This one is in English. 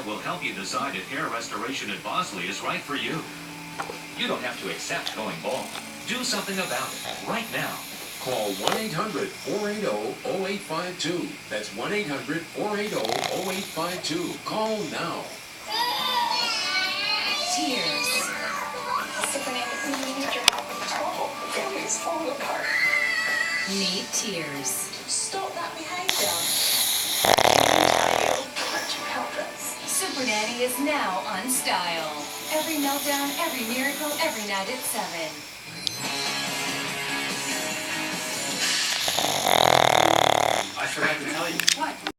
will help you decide if hair restoration at Bosley is right for you. You don't have to accept going bald. Do something about it right now. Call 1-800-480-0852. That's 1-800-480-0852. Call now. Tears. Superman, we need your help. Oh, the family is falling apart. Need tears. Stop that behavior. Can you help us? Super Nanny is now on Style. Every meltdown, every miracle, every night at 7. I forgot to tell you. What?